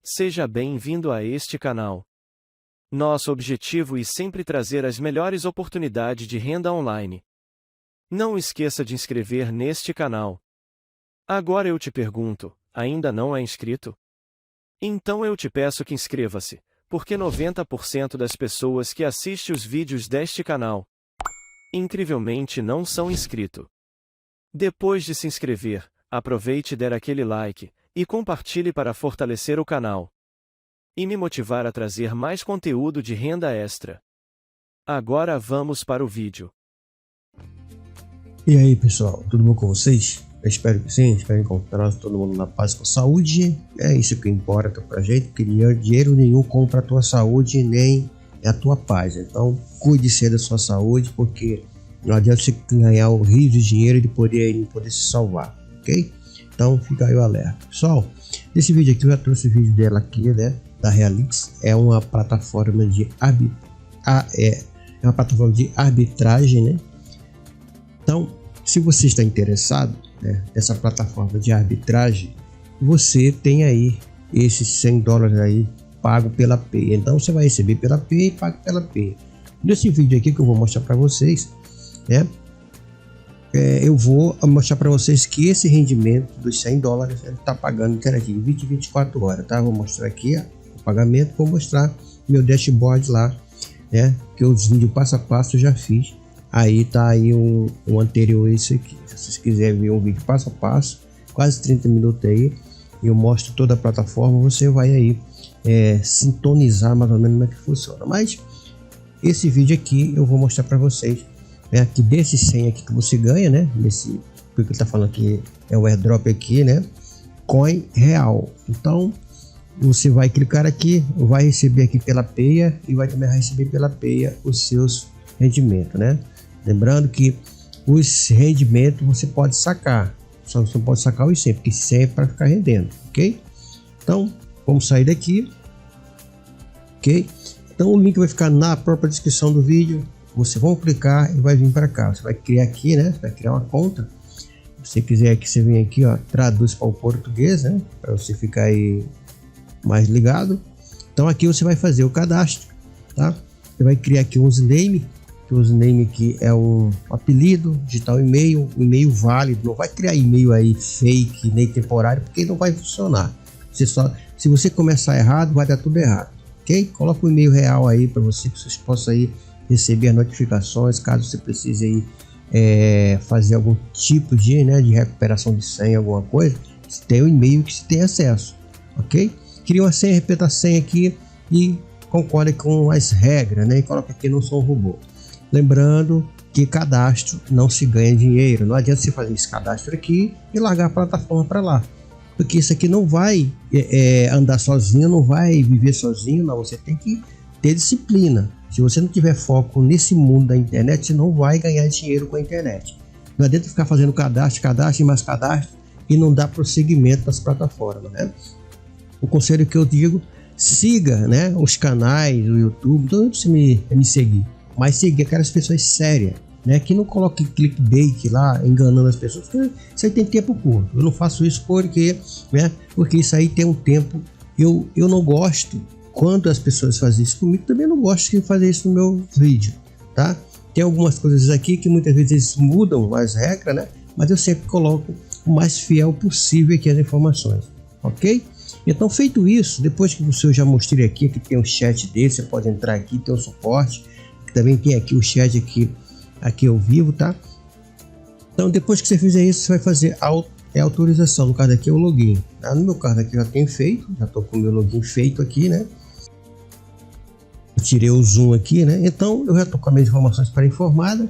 Seja bem-vindo a este canal. Nosso objetivo é sempre trazer as melhores oportunidades de renda online. Não esqueça de inscrever neste canal. Agora eu te pergunto, ainda não é inscrito? Então eu te peço que inscreva-se, porque 90% das pessoas que assistem os vídeos deste canal, incrivelmente não são inscritos. Depois de se inscrever, aproveite e der aquele like, e compartilhe para fortalecer o canal e me motivar a trazer mais conteúdo de renda extra. Agora vamos para o vídeo. E aí pessoal, tudo bom com vocês? Eu espero que sim, espero encontrar todo mundo na paz com saúde. É isso que importa pra gente, porque dinheiro nenhum compra a tua saúde nem a tua paz. Então cuide-se da sua saúde, porque não adianta você ganhar o rio de dinheiro e poder se salvar, ok? Então fica aí o alerta. Pessoal, nesse vídeo aqui eu já trouxe o vídeo dela aqui, né? Da Realix. É uma plataforma de arbitragem, né? Então, se você está interessado, né, nessa plataforma de arbitragem, você tem aí esses $100 aí pago pela Pay. Então você vai receber pela Pay e pago pela Pay. Nesse vídeo aqui que eu vou mostrar para vocês, né? Eu vou mostrar para vocês que esse rendimento dos $100 ele está pagando interativo 20 e 24 horas, tá? Vou mostrar aqui o pagamento, vou mostrar meu dashboard lá, né? Que os vídeos passo a passo eu já fiz. Aí tá aí um anterior esse aqui. Se vocês quiserem ver um vídeo passo a passo, quase 30 minutos aí, eu mostro toda a plataforma, você vai aí sintonizar mais ou menos como é que funciona. Mas esse vídeo aqui eu vou mostrar para vocês. Que desses 100 aqui que você ganha, né? Nesse, porque ele tá falando que é o airdrop aqui, né? Coin real. Então você vai clicar aqui, vai receber aqui pela Pay e vai também receber pela Pay os seus rendimentos, né? Lembrando que os rendimentos você pode sacar, só você não pode sacar os 100, porque 100 é para ficar rendendo, ok? Então vamos sair daqui, ok? Então o link vai ficar na própria descrição do vídeo. Você vai clicar e vai vir para cá. Você vai criar aqui, né? Você vai criar uma conta. Se você quiser que você venha aqui, ó, traduz para o português, né? Para você ficar aí mais ligado. Então aqui você vai fazer o cadastro, tá? Você vai criar aqui um username, que o username aqui é um apelido, digitar um e-mail válido. Não vai criar e-mail aí fake nem temporário, porque não vai funcionar. Se você começar errado, vai dar tudo errado, ok? Coloca o e-mail real aí para você, que vocês possam aí receber as notificações caso você precise aí fazer algum tipo de recuperação de senha, alguma coisa. Você tem o e-mail que você tem acesso, ok? Cria uma senha, repita a senha aqui e concorde com as regras, né? E coloca aqui não sou um robô. Lembrando que cadastro não se ganha dinheiro. Não adianta você fazer esse cadastro aqui e largar a plataforma para lá, porque isso aqui não vai andar sozinho, não vai viver sozinho, não. Você tem que ter disciplina. Se você não tiver foco nesse mundo da internet, você não vai ganhar dinheiro com a internet. Não adianta ficar fazendo cadastro e mais cadastro e não dar prosseguimento nas plataformas, né? O conselho que eu digo, siga, né, os canais do YouTube, não você me seguir, mas seguir aquelas pessoas sérias, né, que não coloquem clickbait lá, enganando as pessoas, porque isso aí tem tempo curto. Eu não faço isso porque isso aí tem um tempo, eu não gosto. Quando as pessoas fazem isso comigo, também não gosto de fazer isso no meu vídeo, tá? Tem algumas coisas aqui que muitas vezes eles mudam as regras, né? Mas eu sempre coloco o mais fiel possível aqui as informações, ok? Então, feito isso, depois que eu já mostrei aqui que tem um chat dele, você pode entrar aqui, tem o suporte, que também tem aqui o chat aqui ao vivo, tá? Então, depois que você fizer isso, você vai fazer a autorização. No caso aqui é o login, tá? No meu caso aqui eu já tenho feito, já estou com o meu login feito aqui, né? Tirei o zoom aqui, né? Então eu já estou com as minhas informações pré-informadas.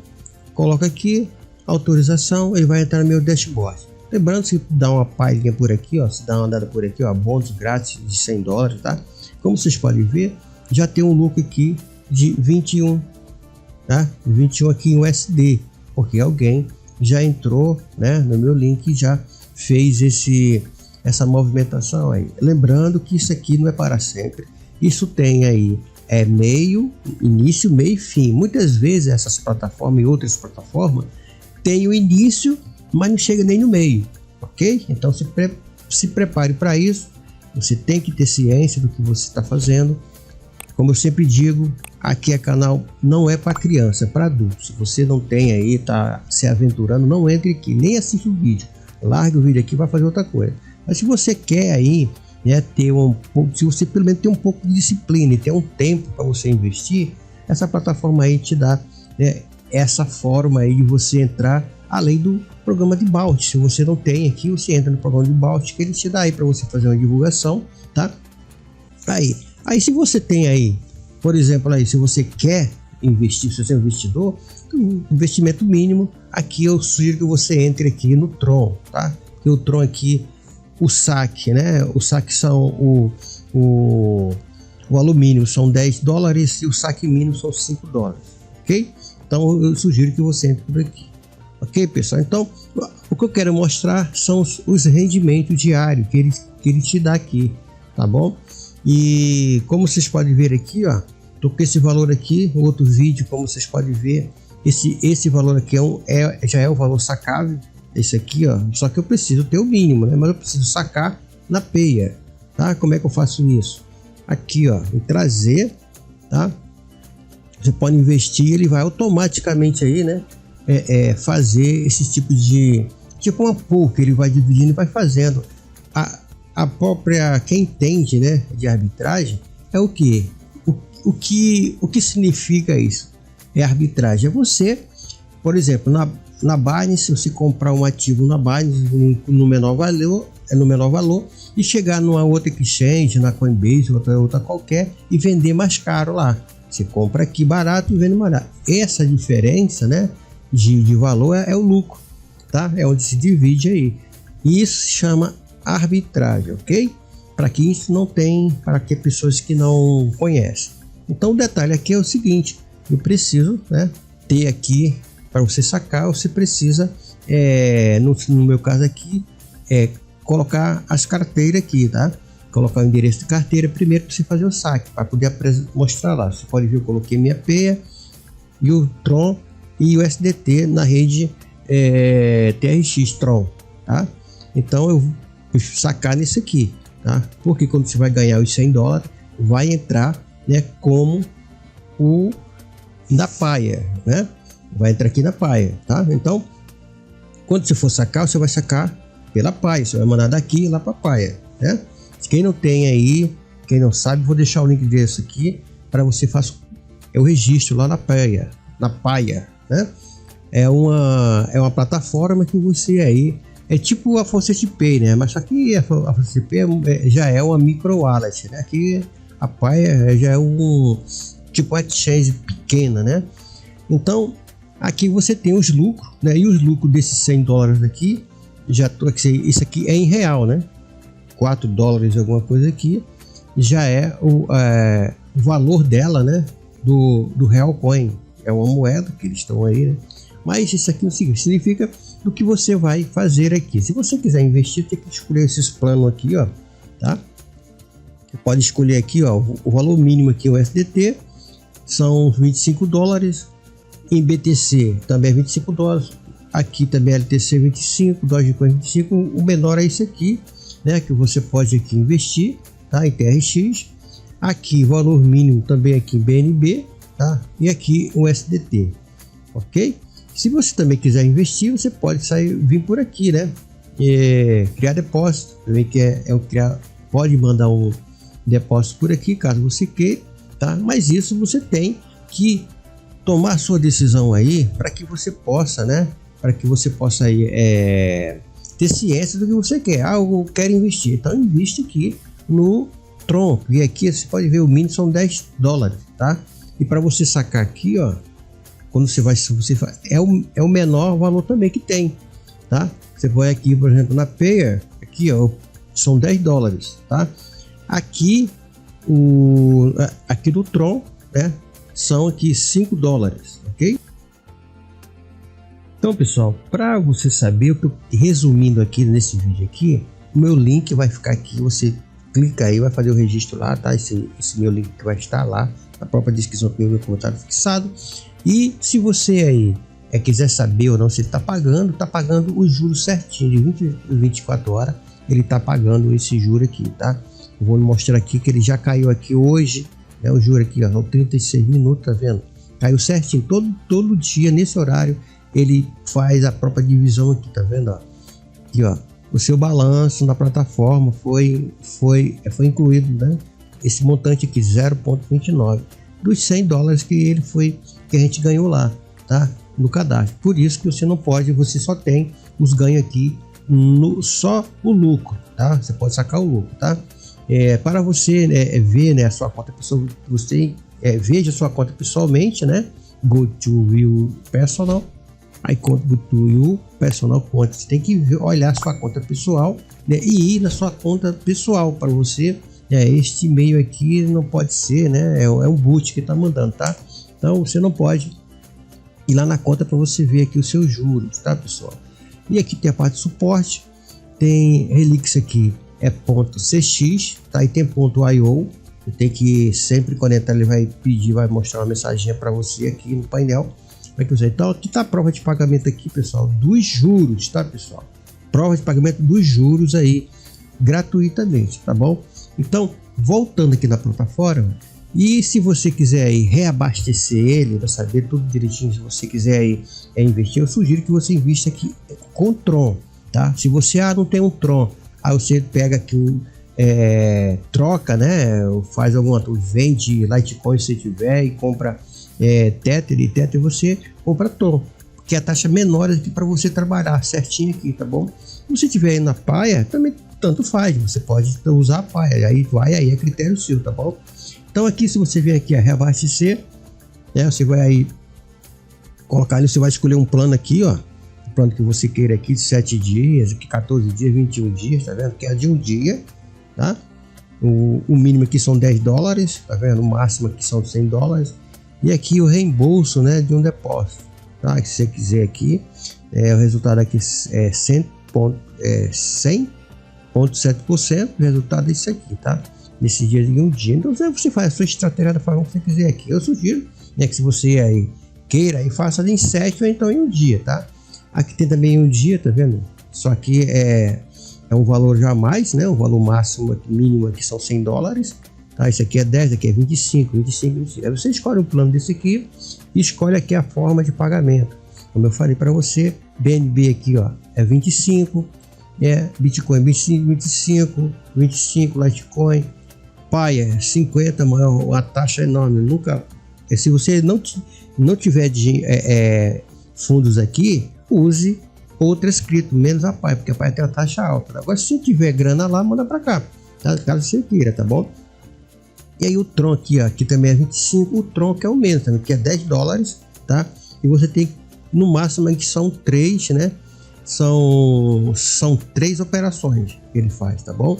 Coloco aqui autorização, ele vai entrar no meu dashboard. Lembrando, se dá uma palhinha por aqui, ó, se dá uma andada por aqui, ó, bônus grátis de $100, tá? Como vocês podem ver, já tem um lucro aqui de 21, tá? 21 aqui em USD, porque alguém já entrou, né, no meu link e já fez essa movimentação aí. Lembrando que isso aqui não é para sempre. Isso tem aí início, meio e fim. Muitas vezes essas plataformas e outras plataformas têm o início, mas não chega nem no meio, ok? Então se prepare para isso Você tem que ter ciência do que você está fazendo. Como eu sempre digo, aqui é canal, não é para criança, é para adulto. Se você não tem aí, tá se aventurando, não entre aqui, nem assiste o vídeo. Larga o vídeo aqui, vai fazer outra coisa. Mas se você quer aí, né, ter um pouco, se você pelo menos tem um pouco de disciplina e ter um tempo para você investir, essa plataforma aí te dá, né, essa forma aí de você entrar, além do programa de Balt. Se você não tem aqui, você entra no programa de Balt, que ele te dá aí para você fazer uma divulgação, tá? Aí se você tem aí, por exemplo, aí se você quer investir, se você é um investidor, um investimento mínimo, aqui eu sugiro que você entre aqui no Tron, tá? Porque o Tron aqui, o saque, né? O saque são o alumínio são $10 e o saque mínimo são $5, ok? Então eu sugiro que você entre por aqui. Ok, pessoal? Então, o que eu quero mostrar são os rendimentos diários que ele te dá aqui, tá bom? E como vocês podem ver aqui, ó, tô com esse valor aqui, outro vídeo, como vocês podem ver, esse valor aqui já é o valor sacável, esse aqui, ó, só que eu preciso ter o mínimo, né? Mas eu preciso sacar na Payer, tá? Como é que eu faço isso? Aqui, ó, em trazer, tá? Você pode investir, ele vai automaticamente aí, né? Fazer esse tipo de uma pool que ele vai dividindo e vai fazendo. A própria, quem entende, né, de arbitragem, é o que? O que significa isso? É arbitragem. É você, por exemplo, na Binance, você comprar um ativo na Binance no menor valor e chegar numa outra exchange, na Coinbase, outra qualquer, e vender mais caro lá. Você compra aqui barato e vende mais barato. Essa diferença, né, de valor é o lucro, tá? É onde se divide aí. E isso se chama arbitragem, ok? Para que isso não tem, para que pessoas que não conhecem. Então o detalhe aqui é o seguinte: eu preciso, né, ter aqui, para você sacar, você precisa, no meu caso aqui, colocar as carteiras aqui, tá? Colocar o endereço de carteira primeiro para você fazer o saque, para poder mostrar lá. Você pode ver, eu coloquei minha Payer e o Tron e o SDT na rede TRX Tron, tá? Então eu vou sacar nisso aqui, tá? Porque quando você vai ganhar os $100, vai entrar, né, como o da Payer, né? Vai entrar aqui na Payer, tá? Então, quando você for sacar, você vai sacar pela Payer, você vai mandar daqui lá para Payer, né? Quem não tem aí, quem não sabe, vou deixar o link desse aqui para você fazer o registro lá na Payer, né? É uma plataforma que você aí é tipo a Faucet Pay, né? Mas só que a Faucet Pay já é uma micro wallet, né? Aqui a Payer já é um tipo exchange pequena, né? Então aqui você tem os lucros, né? E os lucros desses $100 aqui, isso aqui é em real, né? $4 alguma coisa aqui, já é o valor dela, né? Do Real Coin. É uma moeda que eles estão aí, né? Mas isso aqui não significa do que você vai fazer aqui. Se você quiser investir, tem que escolher esses planos aqui, ó, tá? Você pode escolher aqui, ó, o valor mínimo aqui, o SDT, são $25. Em BTC também é $25. Aqui também é LTC 25, Dogecoin 25. O menor é esse aqui, né? Que você pode aqui investir, tá? Em TRX. Aqui valor mínimo também aqui em BNB, tá? E aqui o SDT, ok? Se você também quiser investir, você pode vir por aqui, né? Criar depósito, também que pode mandar um depósito por aqui, caso você queira, tá? Mas isso você tem que tomar sua decisão aí para que você possa, né? Para que você possa aí, ter ciência do que você quer. Eu quero investir, então investe aqui no Tron. E aqui você pode ver o mínimo são $10, tá? E para você sacar aqui, ó, quando você é o menor valor também que tem, tá? Você vai aqui, por exemplo, na Payer, aqui, ó, são $10, tá? Aqui aqui do Tron, né, são aqui $5, ok? Então, pessoal, para você saber, resumindo aqui nesse vídeo aqui, o meu link vai ficar aqui, você clica aí, vai fazer o registro lá, tá? Esse meu link que vai estar lá na própria descrição do meu comentário fixado. E se você aí quiser saber ou não se ele tá pagando os juros certinho, de 20 a 24 horas, ele tá pagando esse juro aqui, tá? Eu vou mostrar aqui que ele já caiu aqui hoje, né? O juro aqui, ó, são 36 minutos, tá vendo? Caiu certinho, todo dia nesse horário ele faz a própria divisão aqui, tá vendo? Ó? Aqui, ó, o seu balanço na plataforma foi incluído, né? Esse montante aqui, 0,29 dos $100 que a gente ganhou lá, tá? No cadastro. Por isso que você não pode, você só tem os ganhos aqui só o lucro, tá? Você pode sacar o lucro, tá? Para você ver, né, a sua conta pessoal, você veja a sua conta pessoalmente, né? Go to view personal, aí go to view personal conta. Você tem que olhar a sua conta pessoal, né, e ir na sua conta pessoal para você. Este e-mail aqui não pode ser, né? É um boot que está mandando, tá? Então você não pode ir lá na conta para você ver aqui os seus juros, tá, pessoal? E aqui tem a parte de suporte, tem Relix aqui, .cx, tá? E tem .io. Você tem que sempre conectar, ele vai pedir, vai mostrar uma mensagem para você aqui no painel. Então aqui tá a prova de pagamento aqui, pessoal, dos juros, tá, pessoal? Prova de pagamento dos juros aí, gratuitamente, tá bom? Então, voltando aqui na plataforma, e se você quiser aí reabastecer ele, para saber tudo direitinho, se você quiser aí investir, eu sugiro que você invista aqui com Tron, tá? Se você não tem um Tron, aí você pega aqui troca, né? Faz alguma, vende Litecoin se tiver e compra Tether, e Tether você compra Tron, porque a taxa menor aqui para você trabalhar certinho aqui, tá bom? Se você tiver aí na paia, também tanto faz, você pode usar a paia, aí é critério seu, tá bom? Então aqui, se você vier aqui a reabastecer, né, você vai aí colocar ali, você vai escolher um plano aqui, ó, o plano que você queira aqui de 7 dias, aqui 14 dias, 21 dias, tá vendo? Que é de um dia, tá? O mínimo aqui são $10, tá vendo? O máximo aqui são $100, e aqui o reembolso, né, de um depósito, tá? Se você quiser aqui, o resultado aqui é 100,7%, o resultado é isso aqui, tá? Nesse dia de um dia. Então você faz a sua estratégia da forma que você quiser aqui. Eu sugiro, né, que se você aí queira, aí faça em 7 ou então em um dia, tá? Aqui tem também um dia, tá vendo? Só que é um valor jamais, né? O valor máximo aqui, mínimo aqui são $100, tá? Esse aqui é 10, aqui é 25. Aí você escolhe um plano desse aqui e escolhe aqui a forma de pagamento. Como eu falei para você, BNB aqui, ó, é 25, Bitcoin 25, Litecoin, Paia 50, maior, a taxa é enorme. Nunca, se você não tiver fundos aqui, use outras cripto, menos a Paia, porque a Paia tem uma taxa alta. Agora, se tiver grana lá, manda para cá, tá? Caso você queira, tá bom? E aí o Tron aqui, ó, aqui também é 25, o Tron que é o menos, também, que é $10, tá? E você tem no máximo aí que são 3, né? São 3 operações que ele faz, tá bom?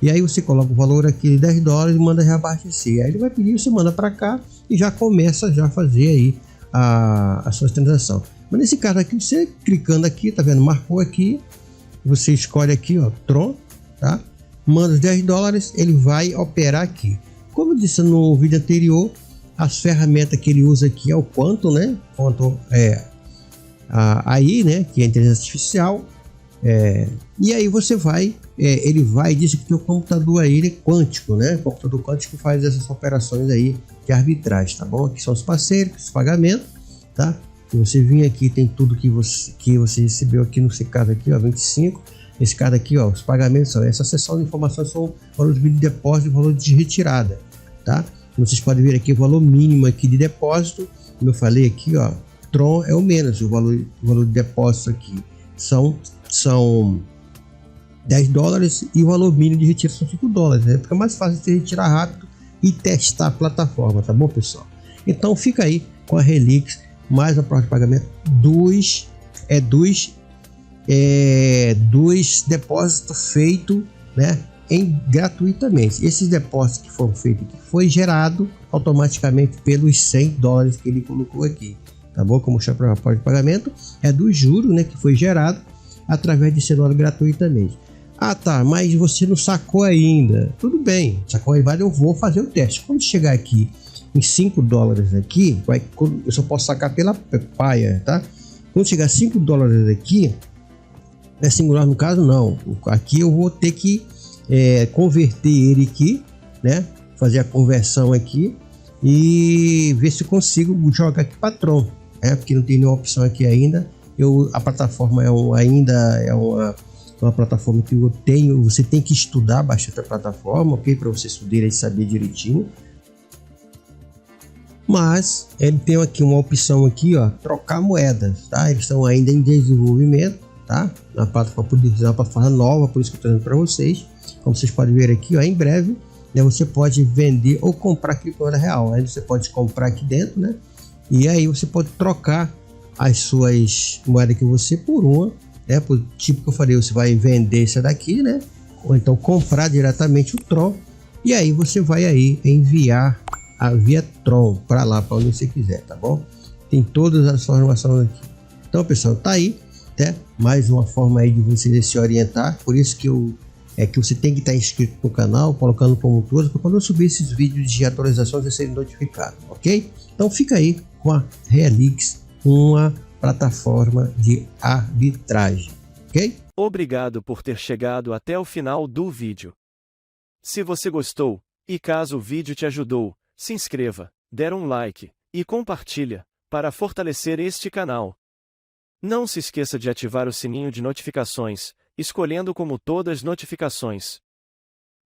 E aí você coloca o valor aqui de $10 e manda reabastecer. Aí ele vai pedir, você manda para cá e já começa já a fazer aí a sua transação. Mas nesse caso aqui, você clicando aqui, tá vendo? Marcou aqui, você escolhe aqui, ó, Tron, tá? Manda os $10, ele vai operar aqui. Como eu disse no vídeo anterior, as ferramentas que ele usa aqui é o Quantum, né? Quantum aí, né, que é a inteligência artificial, e aí você vai, ele vai diz que o computador aí é quântico, né, o computador quântico faz essas operações aí de arbitragem, tá bom? Aqui são os parceiros, os pagamentos, tá? Se você vir aqui, tem tudo que você recebeu aqui, no caso aqui, ó, 25, esse caso aqui, ó, os pagamentos são essa seção de informações, são valor de depósito e valor de retirada, tá? Vocês podem ver aqui o valor mínimo aqui de depósito, como eu falei aqui, ó, Tron é o menos, o valor de depósito aqui são $10 e o valor mínimo de retiro são $5, né? Fica mais fácil de retirar rápido e testar a plataforma, tá bom, pessoal? Então fica aí com a Relix, mais a prova de pagamento dos depósitos feitos, né, gratuitamente. Esses depósitos que foram feitos aqui foi gerado automaticamente pelos $100 que ele colocou aqui. Tá bom? Como mostrar para a prova de pagamento é do juro, né, que foi gerado através de celular gratuitamente. Ah, tá, mas você não sacou ainda. Tudo bem, sacou aí, vale, eu vou fazer o teste. Quando chegar aqui em $5 aqui, eu só posso sacar pela Paia, tá? Quando chegar $5 aqui, $5 no caso não. Aqui eu vou ter que converter ele aqui, né? Fazer a conversão aqui e ver se eu consigo jogar aqui para Tron, né? Porque não tem nenhuma opção aqui ainda. A plataforma ainda é uma plataforma que eu tenho. Você tem que estudar bastante a plataforma, ok? Para você estudar e saber direitinho. Mas ele tem aqui uma opção aqui, ó, trocar moedas, tá? Eles estão ainda em desenvolvimento, tá? Na plataforma, uma plataforma nova, por isso que eu estou dando para vocês. Como vocês podem ver aqui, ó, em breve, né, você pode vender ou comprar aqui com moeda real. Aí você pode comprar aqui dentro, né? E aí você pode trocar as suas moedas que você por uma, né? Por tipo que eu falei, você vai vender essa daqui, né? Ou então comprar diretamente o Tron. E aí você vai aí enviar a via Tron para lá, para onde você quiser, tá bom? Tem todas as informações aqui. Então, pessoal, tá aí, né? Mais uma forma aí de você se orientar. Por isso que você tem que estar inscrito no canal, colocando como todos, para quando eu subir esses vídeos de atualizações você ser notificado, ok? Então fica aí com a Realix, uma plataforma de arbitragem, ok? Obrigado por ter chegado até o final do vídeo. Se você gostou, e caso o vídeo te ajudou, se inscreva, dê um like, e compartilha, para fortalecer este canal. Não se esqueça de ativar o sininho de notificações, escolhendo como todas as notificações.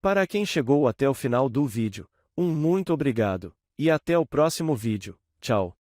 Para quem chegou até o final do vídeo, muito obrigado, e até o próximo vídeo. Tchau.